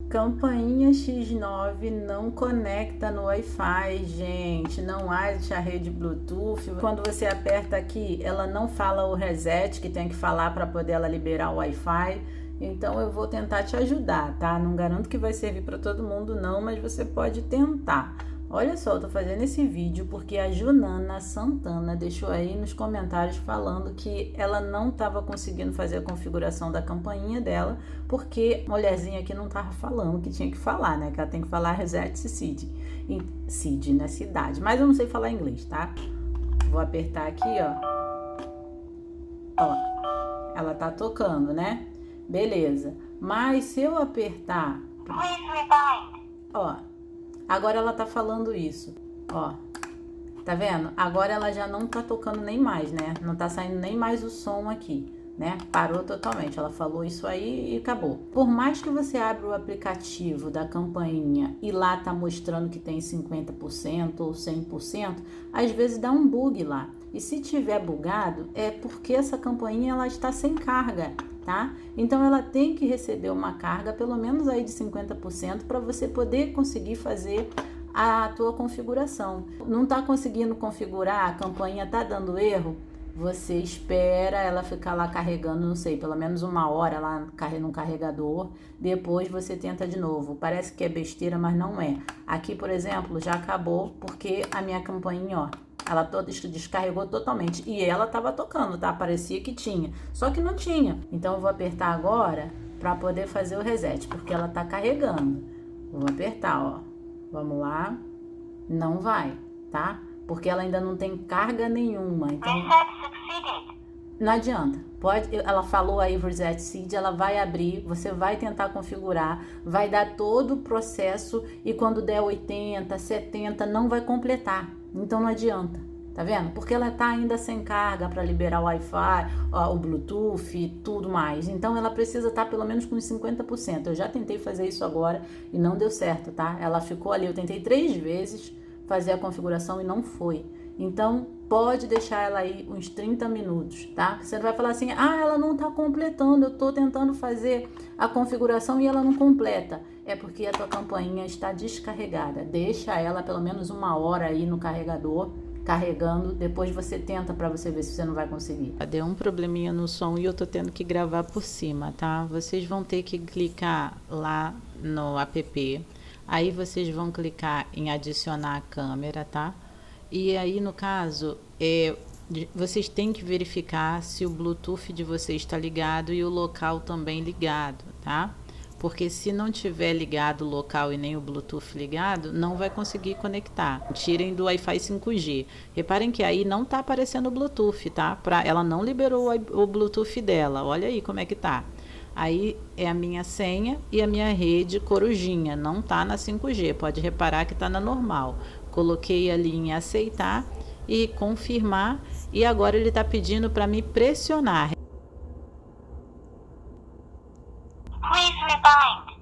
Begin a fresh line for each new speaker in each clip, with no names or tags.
Campainha X9 não conecta no Wi-Fi, gente. Não acha a rede Bluetooth. Quando você aperta aqui, ela não fala o reset que tem que falar para poder ela liberar o Wi-Fi. Então eu vou tentar te ajudar, tá? Não garanto que vai servir para todo mundo não, mas você pode tentar. Olha só, eu tô fazendo esse vídeo porque a Junana Santana deixou aí nos comentários falando que ela não estava conseguindo fazer a configuração da campainha dela porque a mulherzinha aqui não tava falando que tinha que falar, né? Que ela tem que falar reset seed. Seed, né? Cidade. Mas eu não sei falar inglês, tá? Vou apertar aqui, ó. Ó, ela tá tocando, né? Beleza. Mas se eu apertar... Ó, agora ela tá falando isso, ó, tá vendo? Agora ela já não tá tocando nem mais, né? Não tá saindo nem mais o som aqui, né? Parou totalmente, ela falou isso aí e acabou. Por mais que você abra o aplicativo da campainha e lá tá mostrando que tem 50% ou 100%, às vezes dá um bug lá. E se tiver bugado, é porque essa campainha ela está sem carga, tá? Então ela tem que receber uma carga pelo menos aí de 50% para você poder conseguir fazer a tua configuração. Não tá conseguindo configurar, a campainha tá dando erro, você espera ela ficar lá carregando, não sei, pelo menos uma hora lá no carregador, depois você tenta de novo. Parece que é besteira, mas não é. Aqui, por exemplo, já acabou porque a minha campainha, ó, ela descarregou totalmente. E ela tava tocando, tá? Parecia que tinha. Só que não tinha. Então eu vou apertar agora para poder fazer o reset, porque ela tá carregando. Vou apertar, ó. Vamos lá. Não vai, tá? Porque ela ainda não tem carga nenhuma. Então não adianta. Ela falou aí reset seed, ela vai abrir, você vai tentar configurar, vai dar todo o processo e quando der 80, 70, não vai completar. Então não adianta, tá vendo? Porque ela tá ainda sem carga para liberar o Wi-Fi, o Bluetooth e tudo mais. Então ela precisa estar pelo menos com 50%. Eu já tentei fazer isso agora e não deu certo, tá? Ela ficou ali, eu tentei 3 vezes fazer a configuração e não foi. Então pode deixar ela aí uns 30 minutos, tá? Você vai falar assim, ela não tá completando, eu tô tentando fazer a configuração e ela não completa. É porque a tua campainha está descarregada. Deixa ela pelo menos uma hora aí no carregador, carregando, depois você tenta para você ver se você não vai conseguir. Deu um probleminha no som e eu tô tendo que gravar por cima, tá? Vocês vão ter que clicar lá no app, aí vocês vão clicar em adicionar a câmera, tá? E aí, no caso, vocês têm que verificar se o Bluetooth de vocês está ligado e o local também ligado, tá? Porque se não tiver ligado o local e nem o Bluetooth ligado, não vai conseguir conectar. Tirem do Wi-Fi 5G. Reparem que aí não tá aparecendo o Bluetooth, tá? Ela não liberou o Bluetooth dela. Olha aí como é que tá. Aí é a minha senha e a minha rede corujinha. Não tá na 5G. Pode reparar que tá na normal. Coloquei ali em aceitar e confirmar. E agora ele tá pedindo para me pressionar.
Please rebind.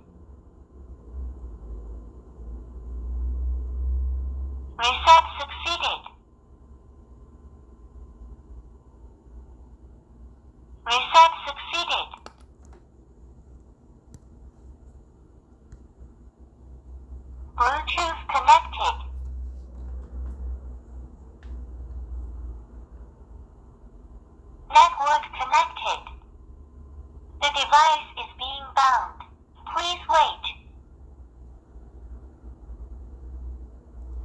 Reset succeeded. Reset succeeded. Bluetooth connected. Network connected. The device is being bound. Please wait.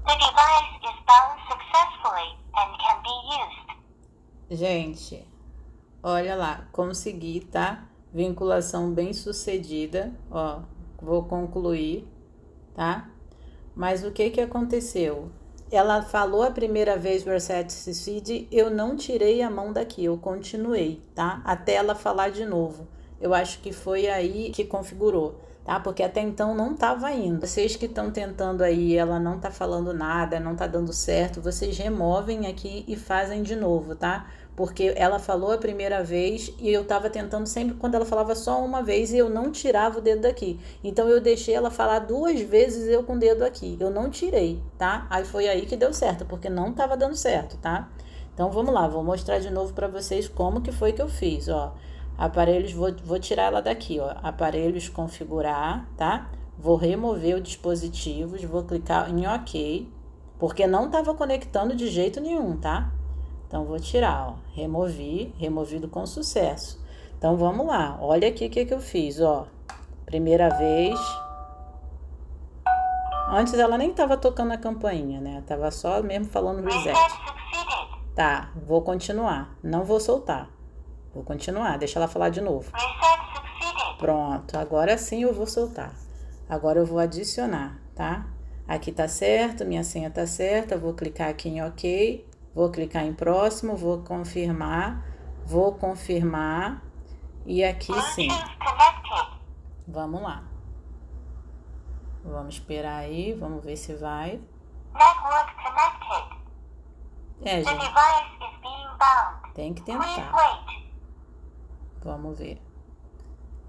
The device is bound successfully and can be used.
Gente, olha lá, consegui, tá? Vinculação bem sucedida, ó, vou concluir, tá? Mas o que aconteceu? Ela falou a primeira vez reset seed, eu não tirei a mão daqui, eu continuei, tá? Até ela falar de novo. Eu acho que foi aí que configurou, tá? Porque até então não tava indo. Vocês que estão tentando aí, ela não tá falando nada, não tá dando certo, vocês removem aqui e fazem de novo, tá? Porque ela falou a primeira vez e eu tava tentando sempre quando ela falava só uma vez e eu não tirava o dedo daqui. Então eu deixei ela falar 2 vezes eu com o dedo aqui. Eu não tirei, tá? Aí foi aí que deu certo, porque não tava dando certo, tá? Então vamos lá, vou mostrar de novo para vocês como que foi que eu fiz, ó. Aparelhos, vou tirar ela daqui, ó. Aparelhos configurar, tá? vou remover o dispositivo, vou clicar em OK, porque não estava conectando de jeito nenhum, tá? Então, vou tirar, ó, removido com sucesso. Então, vamos lá, olha aqui o que eu fiz, ó. Primeira vez. Antes ela nem estava tocando a campainha, né? Tava só mesmo falando reset.
Reset succeeded.
Tá, vou continuar, não vou soltar. Vou continuar, deixa ela falar de novo.
Reset succeeded.
Pronto, agora sim eu vou soltar. Agora eu vou adicionar, tá? Aqui tá certo, minha senha tá certa, vou clicar aqui em OK, vou clicar em próximo, vou confirmar, e aqui sim.
Bluetooth connected.
Vamos lá. Vamos esperar aí, vamos ver se vai.
Network connected.
É,
The
gente,
device is being bound.
tem que
Please
tentar.
wait.
Vamos ver.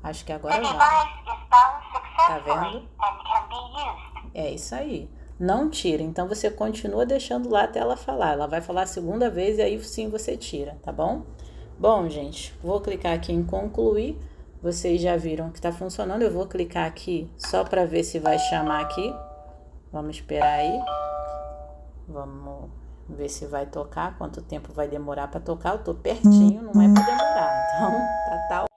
Acho que
The
agora vai.
device is bound
vendo?
successfully and can be used.
É isso aí. Não tira, então você continua deixando lá até ela falar. Ela vai falar a segunda vez e aí sim você tira, tá bom? Bom, gente, vou clicar aqui em concluir. Vocês já viram que tá funcionando. Eu vou clicar aqui só para ver se vai chamar aqui. Vamos esperar aí. Vamos ver se vai tocar, quanto tempo vai demorar para tocar. Eu tô pertinho, não é para demorar. Então, tá ótimo.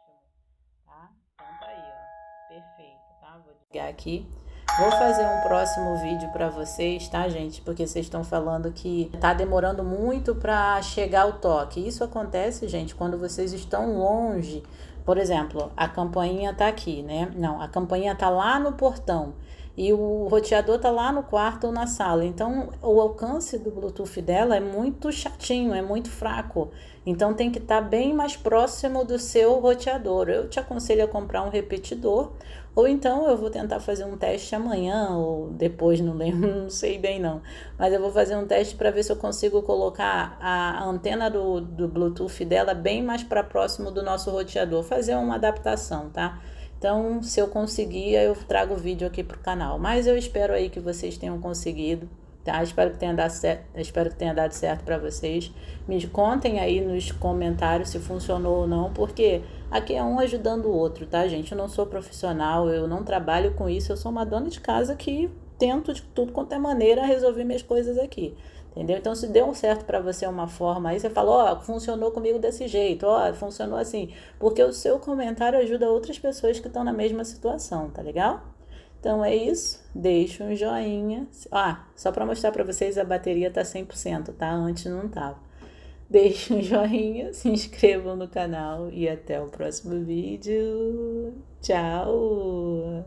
Tá? Então tá aí, ó. Perfeito, tá? Vou ligar aqui. Vou fazer um próximo vídeo para vocês, tá, gente? Porque vocês estão falando que tá demorando muito para chegar o toque. Isso acontece, gente, quando vocês estão longe. Por exemplo, a campainha tá aqui, né? Não, a campainha tá lá no portão e o roteador tá lá no quarto ou na sala. Então, o alcance do Bluetooth dela é muito chatinho, é muito fraco. Então, tem que estar bem mais próximo do seu roteador. Eu te aconselho a comprar um repetidor, ou então eu vou tentar fazer um teste amanhã ou depois, não lembro, não sei bem não. Mas eu vou fazer um teste para ver se eu consigo colocar a antena do Bluetooth dela bem mais para próximo do nosso roteador. Fazer uma adaptação, tá? Então, se eu conseguir, eu trago o vídeo aqui pro canal. Mas eu espero aí que vocês tenham conseguido, tá? Espero que tenha dado certo para vocês. Me contem aí nos comentários se funcionou ou não, porque aqui é um ajudando o outro, tá, gente? Eu não sou profissional, eu não trabalho com isso, eu sou uma dona de casa que tento de tudo quanto é maneira resolver minhas coisas aqui. Entendeu? Então, se deu certo para você uma forma, aí você fala, ó, funcionou comigo desse jeito, ó, funcionou assim. Porque o seu comentário ajuda outras pessoas que estão na mesma situação, tá legal? Então, é isso. Deixa um joinha. Ah, só para mostrar para vocês, a bateria tá 100%, tá? Antes não tava. Deixa um joinha, se inscrevam no canal e até o próximo vídeo. Tchau!